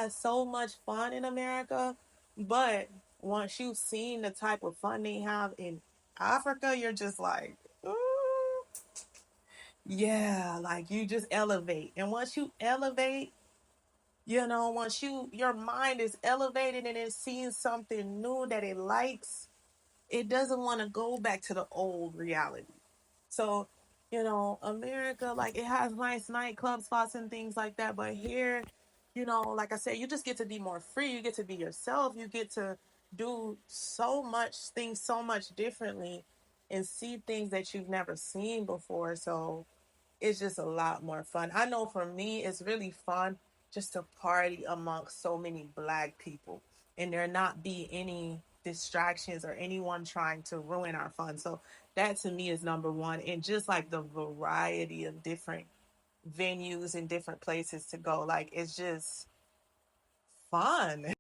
has so much fun in America, but once you've seen the type of fun they have in Africa, you're just like, ooh, yeah, like you just elevate. And once you elevate, once your mind is elevated and it sees something new that it likes, it doesn't want to go back to the old reality. So, America, like it has nice nightclub spots and things like that. But here, like I said, you just get to be more free. You get to be yourself. You get to do so much things so much differently and see things that you've never seen before. So it's just a lot more fun. I know for me, it's really fun just to party amongst so many black people and there not be any distractions or anyone trying to ruin our fun. So that to me is number one. And just like the variety of different venues and different places to go, like it's just fun.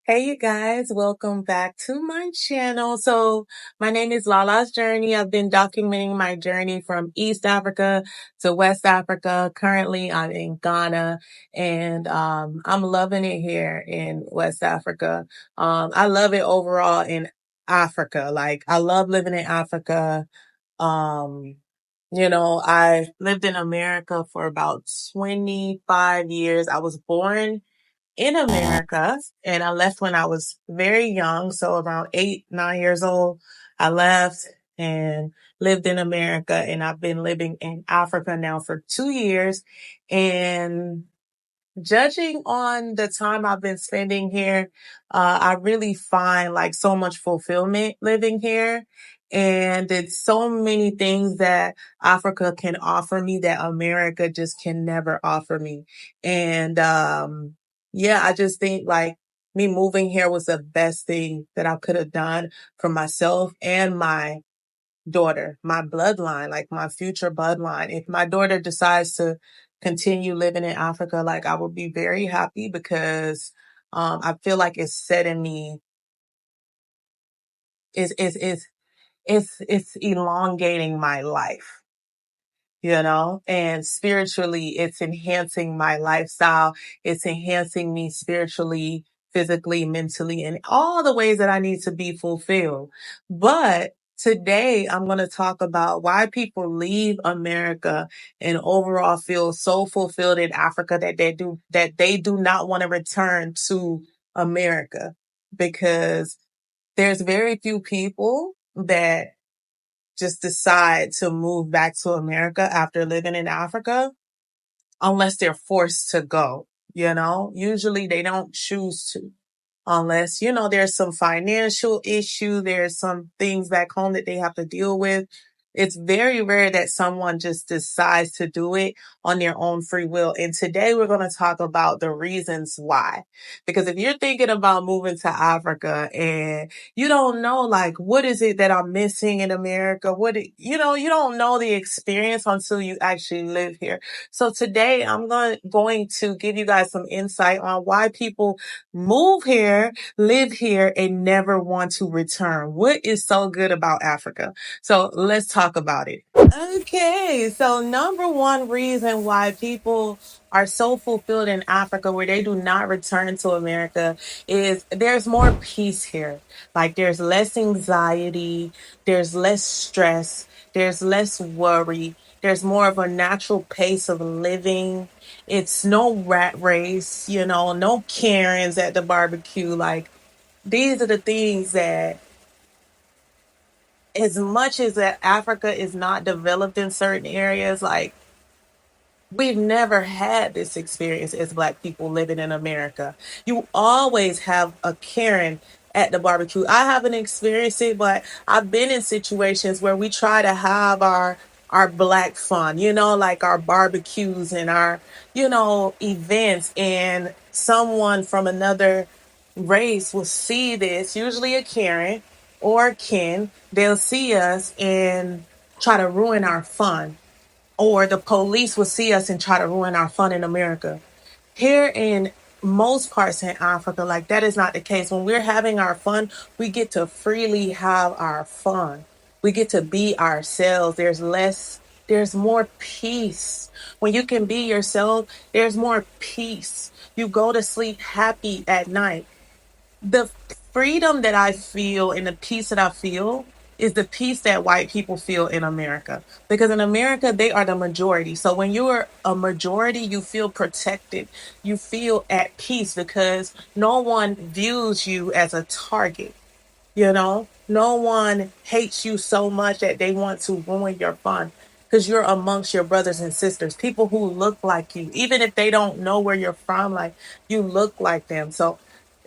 Hey, you guys, welcome back to my channel. So, my name is Lala's Journey. I've been documenting my journey from East Africa to West Africa. Currently, I'm in Ghana and I'm loving it here in West Africa. I love it overall in Africa. Like, I love living in Africa. Um, I lived in America for about 25 years. I was born in America and I left when I was very young. So around 8, 9 years old, I left and lived in America and I've been living in Africa now for 2 years. And judging on the time I've been spending here, I really find like so much fulfillment living here. And it's so many things that Africa can offer me that America just can never offer me. And, yeah, I just think like me moving here was the best thing that I could have done for myself and my daughter, my bloodline, like my future bloodline. If my daughter decides to continue living in Africa, like I would be very happy because I feel like it's setting me it's elongating my life, and spiritually it's enhancing my lifestyle. It's enhancing me spiritually, physically, mentally, in all the ways that I need to be fulfilled. But today I'm going to talk about why people leave America and overall feel so fulfilled in Africa that they do not want to return to America, because there's very few people that just decide to move back to America after living in Africa unless they're forced to go. Usually they don't choose to unless, there's some financial issue, there's some things back home that they have to deal with. It's very rare that someone just decides to do it on their own free will. And today we're going to talk about the reasons why. Because if you're thinking about moving to Africa and you don't know, like, what is it that I'm missing in America? You don't know the experience until you actually live here. So today I'm going to give you guys some insight on why people move here, live here, and never want to return. What is so good about Africa? So let's talk about it. Okay, so number one reason why people are so fulfilled in Africa where they do not return to America is there's more peace here. Like there's less anxiety, there's less stress, there's less worry, there's more of a natural pace of living. It's no rat race, no Karens at the barbecue. Like these are the things that, as much as that Africa is not developed in certain areas, like we've never had this experience as Black people living in America. You always have a Karen at the barbecue. I haven't experienced it, but I've been in situations where we try to have our Black fun, like our barbecues and our, events, and someone from another race will see this, usually a Karen or a Ken. They'll see us and try to ruin our fun, or the police will see us and try to ruin our fun in America. Here in most parts in Africa, like that is not the case. When we're having our fun, we get to freely have our fun. We get to be ourselves. There's more peace. When you can be yourself, there's more peace. You go to sleep happy at night. The freedom that I feel and the peace that I feel is the peace that white people feel in America. Because in America, they are the majority. So when you're a majority, you feel protected. You feel at peace because no one views you as a target. You know, no one hates you so much that they want to ruin your fun because you're amongst your brothers and sisters, people who look like you, even if they don't know where you're from, like you look like them. So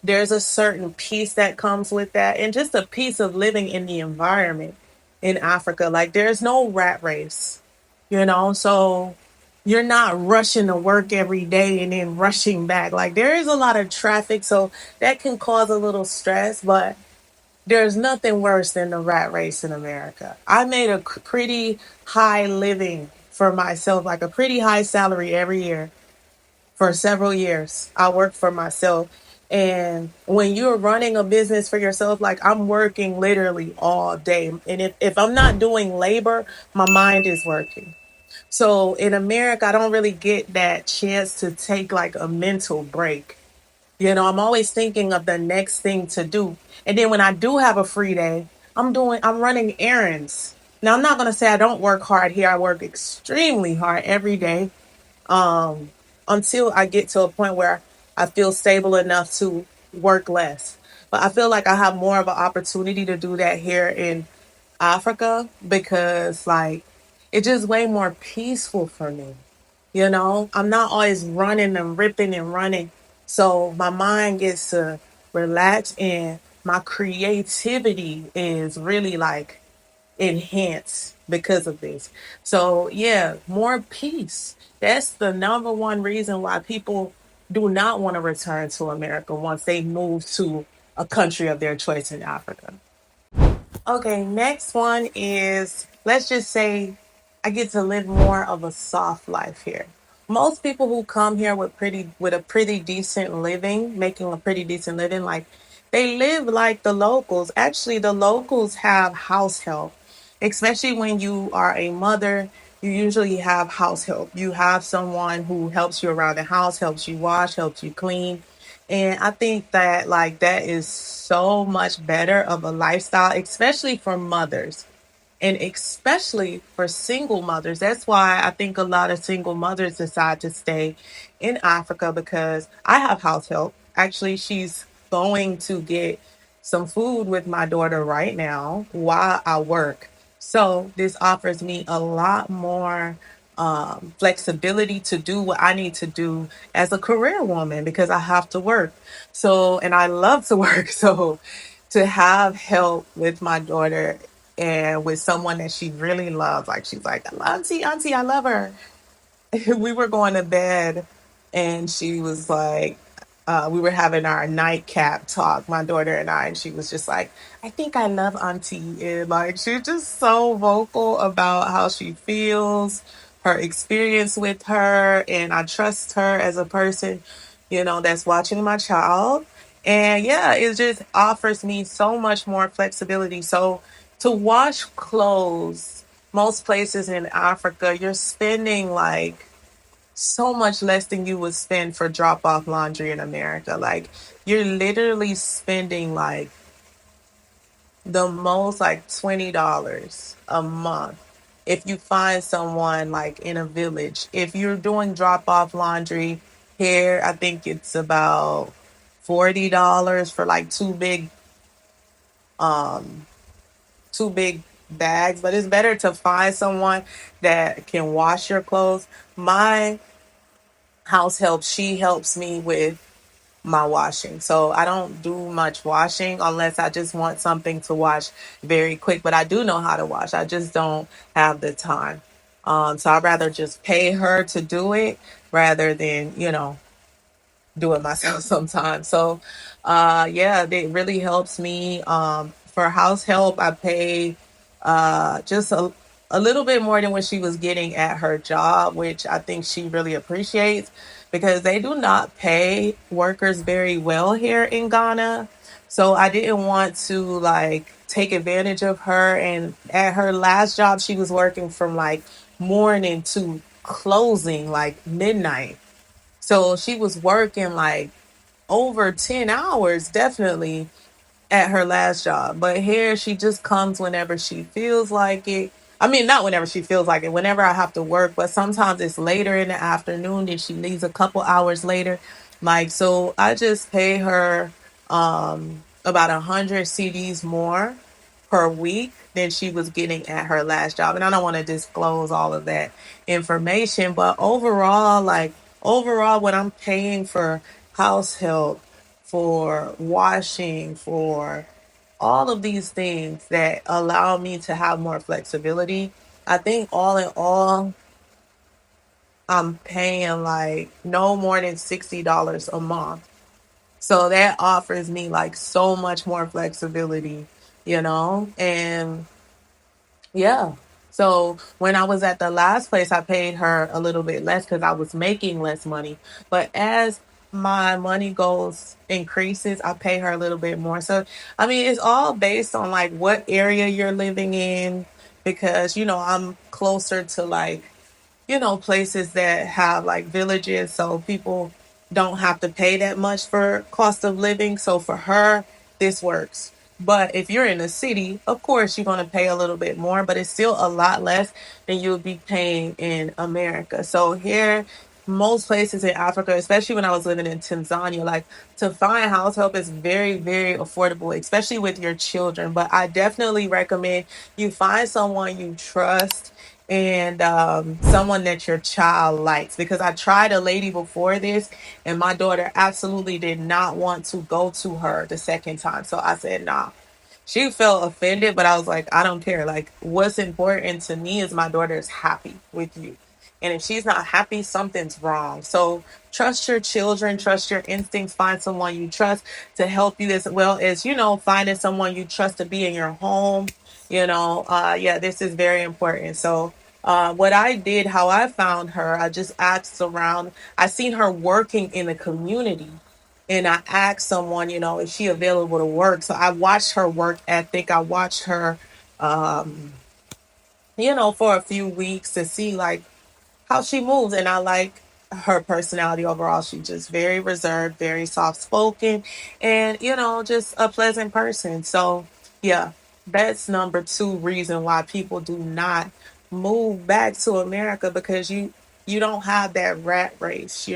there's a certain peace that comes with that, and just a peace of living in the environment in Africa. Like there's no rat race, so you're not rushing to work every day and then rushing back. Like there is a lot of traffic, so that can cause a little stress, but there's nothing worse than the rat race in America. I made a pretty high living for myself, like a pretty high salary every year for several years. I worked for myself. And when you're running a business for yourself, like I'm working literally all day. And if I'm not doing labor, my mind is working. So in America, I don't really get that chance to take like a mental break. I'm always thinking of the next thing to do. And then when I do have a free day, I'm running errands. Now, I'm not going to say I don't work hard here. I work extremely hard every day until I get to a point where I feel stable enough to work less. But I feel like I have more of an opportunity to do that here in Africa because, like, it's just way more peaceful for me. I'm not always running and ripping and running. So my mind gets to relax and my creativity is really like enhanced because of this. So yeah, more peace. That's the number one reason why people do not want to return to America once they move to a country of their choice in Africa. Okay, next one is, let's just say I get to live more of a soft life here. Most people who come here with a pretty decent living, making a pretty decent living, like they live like the locals. Actually, the locals have house help. Especially when you are a mother, you usually have house help. You have someone who helps you around the house, helps you wash, helps you clean. And I think that like that is so much better of a lifestyle, especially for mothers and especially for single mothers. That's why I think a lot of single mothers decide to stay in Africa because I have house help. Actually, she's going to get some food with my daughter right now while I work. So this offers me a lot more flexibility to do what I need to do as a career woman because I have to work. So, and I love to work. So, to have help with my daughter and with someone that she really loves, like she's like, Auntie, I love her. We were going to bed and she was like, we were having our nightcap talk, my daughter and I, and she was just like, I think I love Auntie. And like, she's just so vocal about how she feels, her experience with her, and I trust her as a person, that's watching my child. And yeah, it just offers me so much more flexibility. So to wash clothes, most places in Africa, you're spending like so much less than you would spend for drop off laundry in America. Like you're literally spending like the most like $20 a month if you find someone like in a village. If you're doing drop off laundry here, I think it's about $40 for like two big bags, but it's better to find someone that can wash your clothes. My house help, she helps me with my washing. So I don't do much washing unless I just want something to wash very quick, but I do know how to wash. I just don't have the time. So I'd rather just pay her to do it rather than, do it myself sometimes. So, yeah, it really helps me. For house help, I pay just a little bit more than what she was getting at her job, which I think she really appreciates because they do not pay workers very well here in Ghana. So I didn't want to like take advantage of her. And at her last job, she was working from like morning to closing, like midnight. So she was working like over 10 hours, definitely at her last job. But here she just comes whenever she feels like it. I mean, not whenever she feels like it, whenever I have to work, but sometimes it's later in the afternoon and she leaves a couple hours later. Like, so I just pay her about 100 CDs more per week than she was getting at her last job. And I don't want to disclose all of that information, but overall, when I'm paying for house help, for washing, for all of these things that allow me to have more flexibility, I think all in all, I'm paying like no more than $60 a month. So that offers me like so much more flexibility, and yeah. So when I was at the last place, I paid her a little bit less because I was making less money. But as my money goes increases, I pay her a little bit more. So I mean, it's all based on like what area you're living in, because I'm closer to like places that have like villages, so people don't have to pay that much for cost of living. So for her, this works. But if you're in a city, of course, you're going to pay a little bit more, but it's still a lot less than you'll be paying in America. So here, most places in Africa, especially when I was living in Tanzania, like to find house help is very, very affordable, especially with your children. But I definitely recommend you find someone you trust and someone that your child likes, because I tried a lady before this and my daughter absolutely did not want to go to her the second time. So I said, nah. She felt offended, but I was like, I don't care. Like, what's important to me is my daughter is happy with you. And if she's not happy, something's wrong. So trust your children, trust your instincts, find someone you trust to help you, as well as, finding someone you trust to be in your home. Yeah, this is very important. So what I did, how I found her, I just asked around. I seen her working in the community, and I asked someone, is she available to work? So I watched her work ethic. I watched her, um, for a few weeks to see like how she moves, and I like her personality overall. She's just very reserved, very soft spoken, and just a pleasant person. So yeah, that's number two reason why people do not move back to America, because you don't have that rat race,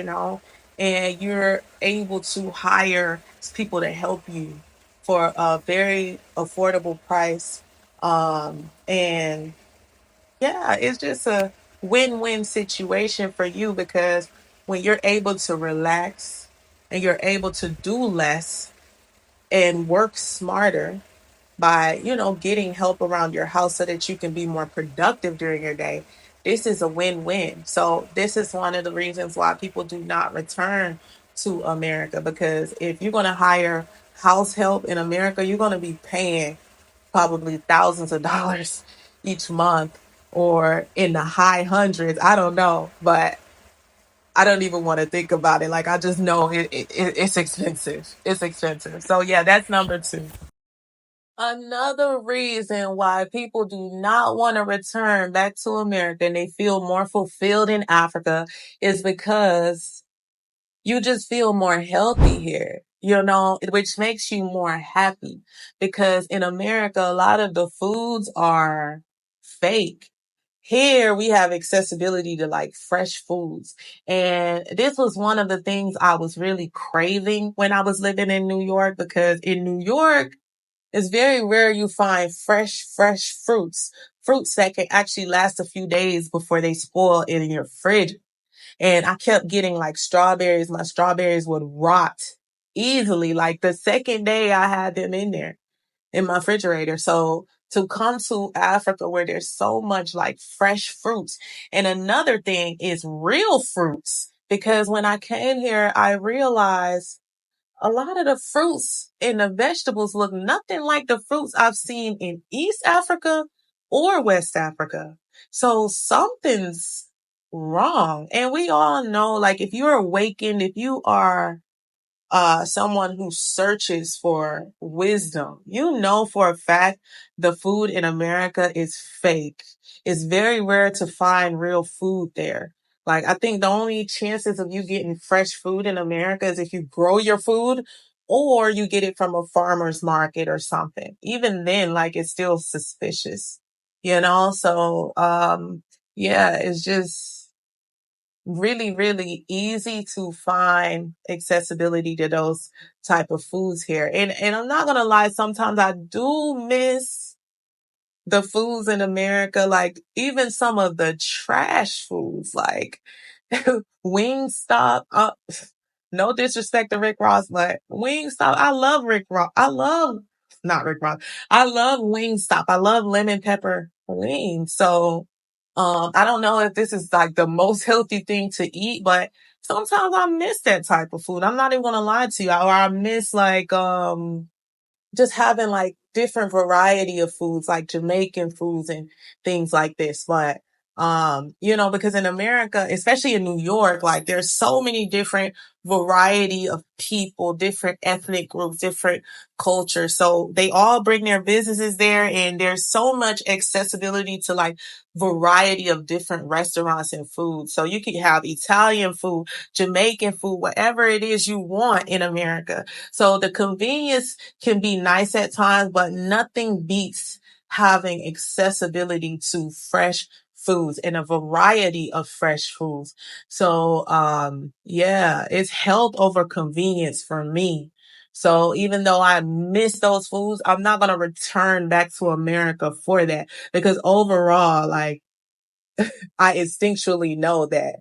and you're able to hire people to help you for a very affordable price. And yeah, it's just a win-win situation for you, because when you're able to relax and you're able to do less and work smarter by, getting help around your house so that you can be more productive during your day, this is a win-win. So this is one of the reasons why people do not return to America, because if you're going to hire house help in America, you're going to be paying probably thousands of dollars each month, or in the high hundreds. I don't know, but I don't even want to think about it. Like, I just know it's expensive. It's expensive. So yeah, that's number two. Another reason why people do not want to return back to America and they feel more fulfilled in Africa is because you just feel more healthy here, which makes you more happy, because in America, a lot of the foods are fake. Here we have accessibility to like fresh foods. And this was one of the things I was really craving when I was living in New York, because in New York, it's very rare you find fresh fruits that can actually last a few days before they spoil in your fridge. And I kept getting like strawberries. My strawberries would rot easily. Like the second day I had them in there in my refrigerator. So to come to Africa where there's so much like fresh fruits. And another thing is real fruits. Because when I came here, I realized a lot of the fruits and the vegetables look nothing like the fruits I've seen in East Africa or West Africa. So something's wrong. And we all know, like, if you're awakened, if you are someone who searches for wisdom, you know for a fact the food in America is fake. It's very rare to find real food there. Like, I think the only chances of you getting fresh food in America is if you grow your food or you get it from a farmer's market or something. Even then, like, it's still suspicious, you know? So, yeah, it's just really, really easy to find accessibility to those type of foods here. And I'm not gonna lie, sometimes I do miss the foods in America, like even some of the trash foods, like Wingstop. No disrespect to Rick Ross, but Wingstop. I love Rick Ross. I love not Rick Ross. I love Wingstop. I love lemon pepper wings. So, I don't know if this is like the most healthy thing to eat, but sometimes I miss that type of food. I'm not even gonna lie to you. Or I miss like, just having like different variety of foods, like Jamaican foods and things like this. But, you know, because in America, especially in New York, like there's so many different variety of people, different ethnic groups, different cultures. So they all bring their businesses there and there's so much accessibility to like variety of different restaurants and food. So you can have Italian food, Jamaican food, whatever it is you want in America. So the convenience can be nice at times, but nothing beats having accessibility to fresh foods and a variety of fresh foods. So, yeah, it's health over convenience for me. So even though I miss those foods, I'm not going to return back to America for that because overall, like I instinctually know that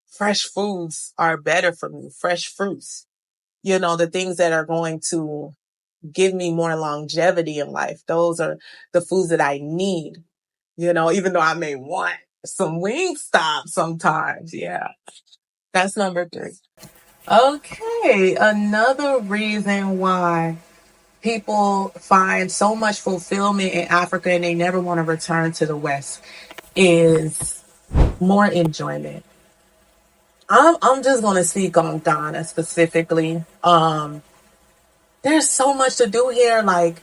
fresh foods are better for me, fresh fruits, you know, the things that are going to give me more longevity in life. Those are the foods that I need, you know, even though I may want some Wingstop sometimes. Yeah. That's number 3. Okay. Another reason why people find so much fulfillment in Africa and they never want to return to the West is more enjoyment. I'm just going to speak on Ghana specifically. There's so much to do here. Like,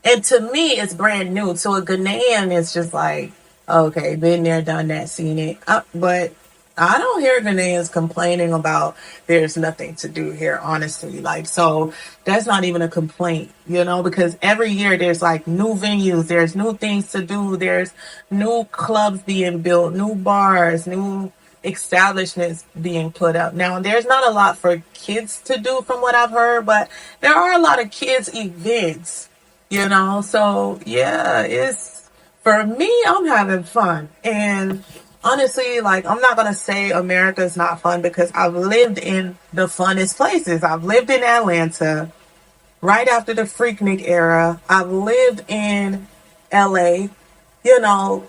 and to me, it's brand new. To a Ghanaian, it's just like, okay, been there, done that, seen it. But I don't hear Ghanaians complaining about there's nothing to do here, honestly. Like, so that's not even a complaint, you know, because every year there's like new venues, there's new things to do, there's new clubs being built, new bars, new establishments being put up. Now, there's not a lot for kids to do from what I've heard, but there are a lot of kids events, you know. So yeah, it's for me, I'm having fun. And honestly, like, I'm not gonna say America's not fun because I've lived in the funnest places. I've lived in Atlanta right after the Freaknik era. I've lived in LA, you know,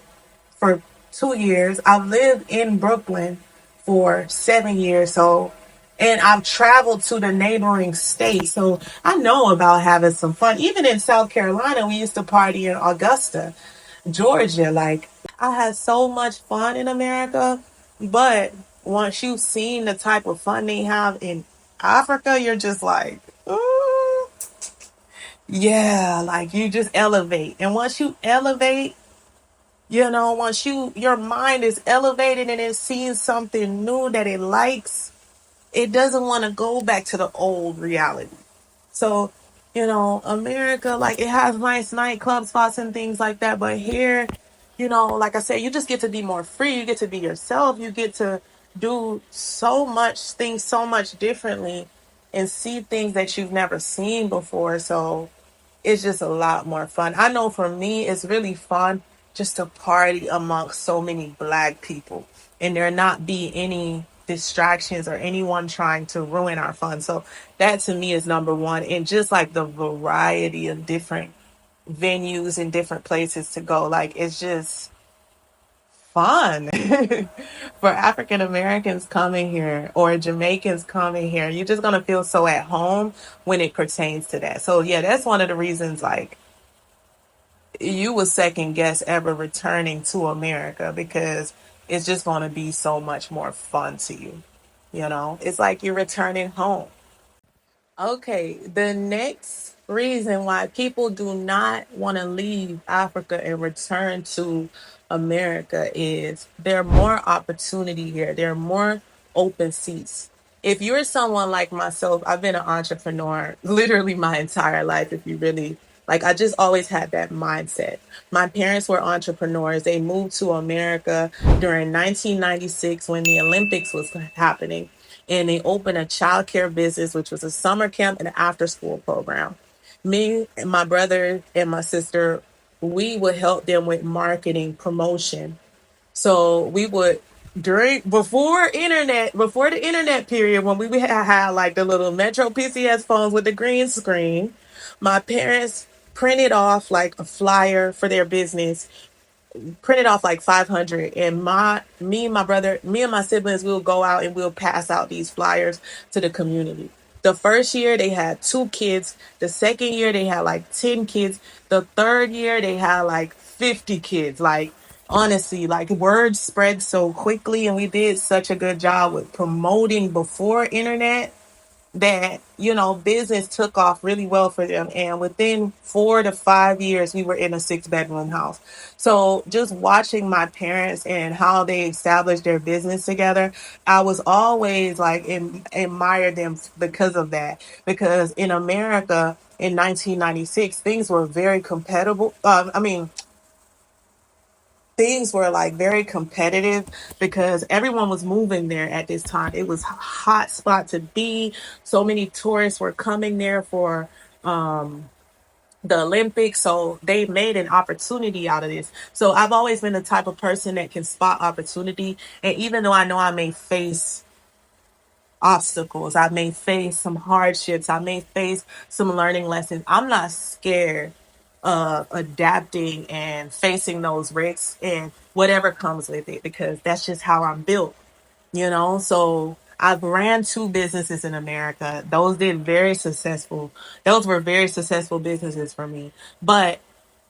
for 2 years. I've lived in Brooklyn for 7 years. So, and I've traveled to the neighboring states. So I know about having some fun. Even in South Carolina, we used to party in Augusta, Georgia. Like, I had so much fun in America. But once you've seen the type of fun they have in Africa, you're just like, ooh, yeah, like you just elevate. And once you elevate, you know, once your mind is elevated and it's seeing something new that it likes, it doesn't want to go back to the old reality. So, you know, America, like, it has nice nightclub spots and things like that. But here, you know, like I said, you just get to be more free. You get to be yourself. You get to do so much things so much differently and see things that you've never seen before. So it's just a lot more fun. I know for me, it's really fun just to party amongst so many black people and there not be any distractions or anyone trying to ruin our fun. So that to me is number one. And just like the variety of different venues and different places to go, like, it's just fun for African Americans coming here or Jamaicans coming here. You're just going to feel so at home when it pertains to that. So yeah, that's one of the reasons, like, you would second guess ever returning to America because it's just going to be so much more fun to you. You know, it's like you're returning home. Okay, the next reason why people do not want to leave Africa and return to America is there are more opportunity here. There are more open seats. If you're someone like myself, I've been an entrepreneur literally my entire life. If you really like, I just always had that mindset. My parents were entrepreneurs. They moved to America during 1996 when the Olympics was happening, and they opened a childcare business, which was a summer camp and an after school program. Me and my brother and my sister, we would help them with marketing, promotion. So we would before the internet period, when we had like the little Metro PCS phones with the green screen, my parents printed off like a flyer for their business, printed off like 500, and me and my siblings will go out and we'll pass out these flyers to the community. The first year they had 2 kids, the second year they had like 10 kids, the third year they had like 50 kids. Like, honestly, like, word spread so quickly, and we did such a good job with promoting before internet that, you know, business took off really well for them. And within 4 to 5 years, we were in a 6 bedroom house. So just watching my parents and how they established their business together, I was always like admire them because of that. Because in America in 1996, things were very compatible. Things were like very competitive because everyone was moving there at this time. It was a hot spot to be. So many tourists were coming there for um, the Olympics. So they made an opportunity out of this. So I've always been the type of person that can spot opportunity. And even though I know I may face obstacles, I may face some hardships, I may face some learning lessons, I'm not scared of adapting and facing those risks and whatever comes with it, because that's just how I'm built, you know? So I've ran 2 businesses in America. Those were very successful businesses for me. But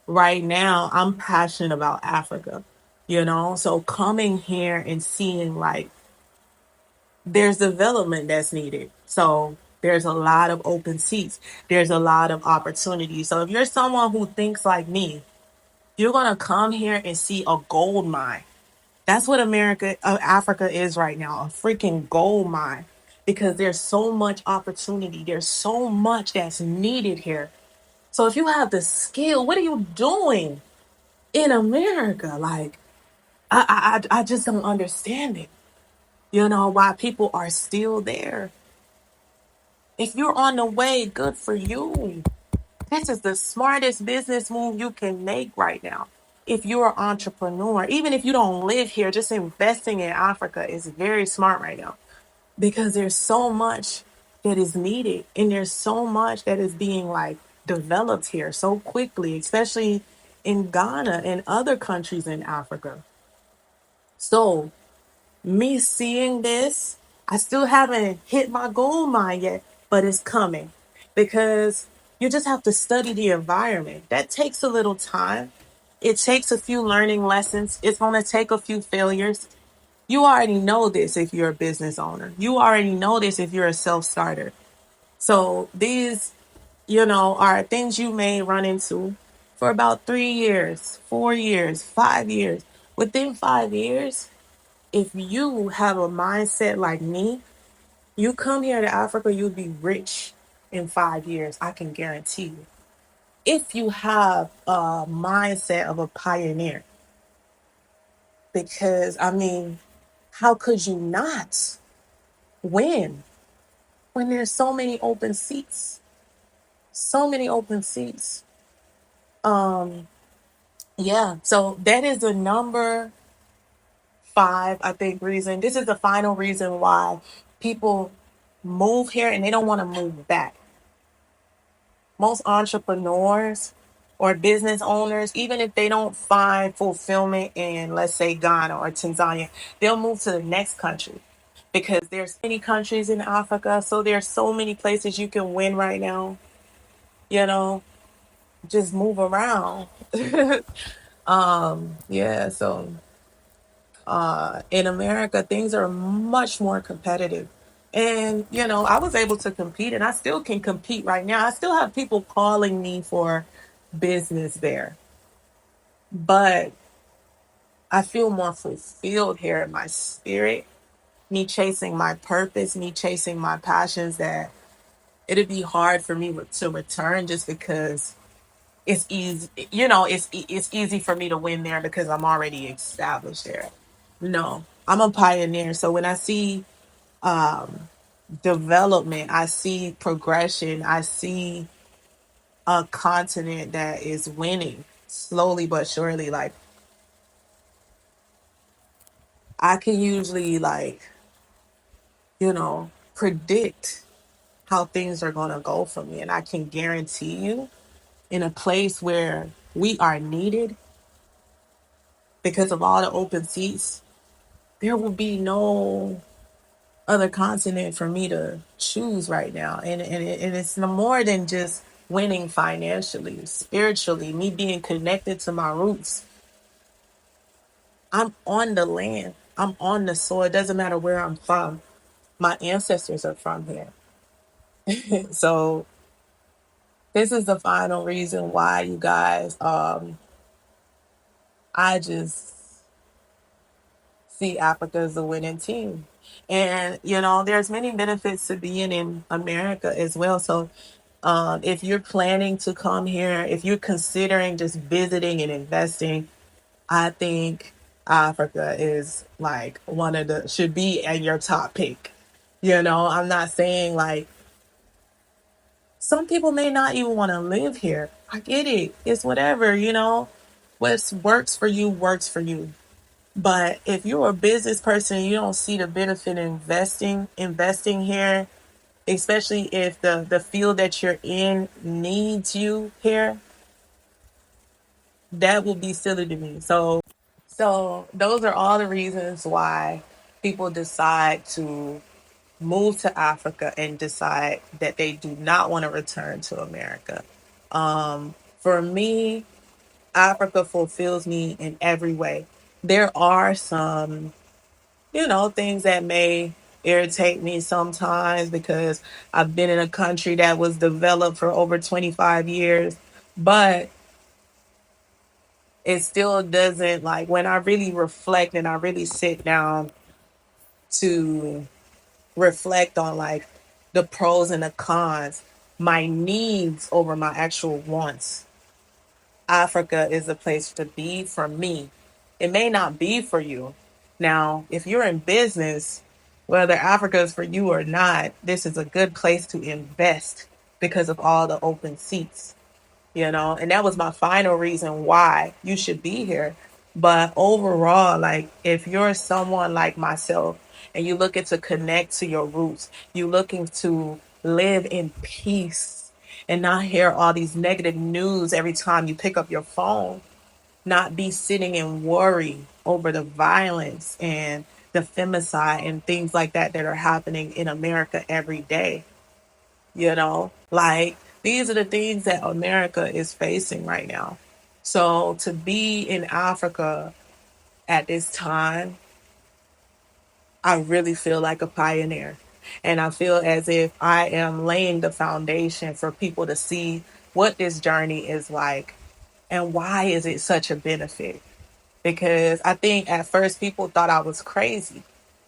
right now I'm passionate about Africa, you know? So coming here and seeing like there's development that's needed. So there's a lot of open seats. There's a lot of opportunities. So if you're someone who thinks like me, you're going to come here and see a gold mine. That's what Africa is right now, a freaking gold mine, because there's so much opportunity. There's so much that's needed here. So if you have the skill, what are you doing in America? Like, I just don't understand it. You know, why people are still there. If you're on the way, good for you. This is the smartest business move you can make right now. If you're an entrepreneur, even if you don't live here, just investing in Africa is very smart right now, because there's so much that is needed, and there's so much that is being like developed here so quickly, especially in Ghana and other countries in Africa. So me seeing this, I still haven't hit my gold mine yet, but it's coming, because you just have to study the environment. That takes a little time. It takes a few learning lessons. It's going to take a few failures. You already know this if you're a business owner. You already know this if you're a self starter. So these, you know, are things you may run into for about 3 years, 4 years, 5 years. Within 5 years, if you have a mindset like me, you come here to Africa, you'll be rich in 5 years. I can guarantee you. If you have a mindset of a pioneer, because I mean, how could you not win when there's so many open seats? So many open seats. Um, yeah. So that is the number 5, I think, reason. This is the final reason why people move here and they don't want to move back. Most entrepreneurs or business owners, even if they don't find fulfillment in, let's say, Ghana or Tanzania, they'll move to the next country, because there's many countries in Africa. So there's so many places you can win right now. You know, just move around. Yeah. So In America, things are much more competitive. And, I was able to compete and I still can compete right now. I still have people calling me for business there, but I feel more fulfilled here in my spirit, me chasing my purpose, me chasing my passions, that it'd be hard for me to return just because it's easy, it's easy for me to win there because I'm already established there. No, I'm a pioneer. So when I see um, development, I see progression, I see a continent that is winning slowly but surely. Like, I can usually, like, predict how things are going to go for me. And I can guarantee you, in a place where we are needed because of all the open seats, there will be no other continent for me to choose right now. And it's no more than just winning financially, spiritually, me being connected to my roots. I'm on the land, I'm on the soil. It doesn't matter where I'm from. My ancestors are from here. So this is the final reason why, you guys, I just see Africa as a winning team. And, there's many benefits to being in America as well. So if you're planning to come here, if you're considering just visiting and investing, I think Africa is like should be at your top pick. I'm not saying, like, some people may not even want to live here. I get it. It's whatever, what works for you works for you. But if you're a business person and you don't see the benefit in investing here, especially if the field that you're in needs you here, that will be silly to me. So those are all the reasons why people decide to move to Africa and decide that they do not want to return to America. For me, Africa fulfills me in every way. There are some, things that may irritate me sometimes because I've been in a country that was developed for over 25 years, but it still doesn't, like, when I really reflect and I really sit down to reflect on, like, the pros and the cons, my needs over my actual wants, Africa is a place to be for me. It may not be for you. Now, if you're in business, whether Africa is for you or not, this is a good place to invest because of all the open seats. And that was my final reason why you should be here. But overall, like, if you're someone like myself and you're looking to connect to your roots, you're looking to live in peace and not hear all these negative news every time you pick up your phone, not be sitting in worry over the violence and the femicide and things like that are happening in America every day. Like, these are the things that America is facing right now. So to be in Africa at this time, I really feel like a pioneer. And I feel as if I am laying the foundation for people to see what this journey is like and why is it such a benefit. Because I think at first people thought I was crazy.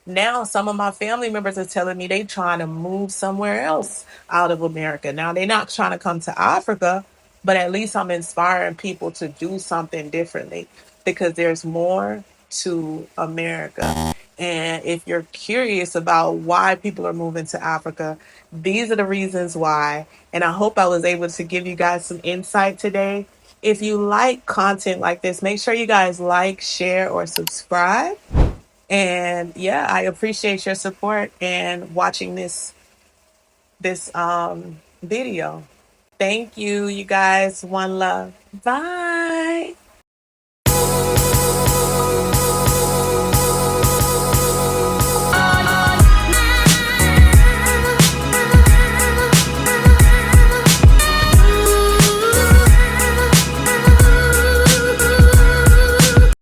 Now some of my family members are telling me they trying to move somewhere else out of America. Now they're not trying to come to Africa, but at least I'm inspiring people to do something differently because there's more to America. And if you're curious about why people are moving to Africa, these are the reasons why. And I hope I was able to give you guys some insight today. If you like content like this, make sure you guys like, share, or subscribe. And yeah, I appreciate your support and watching this video. Thank you, you guys. One love. Bye.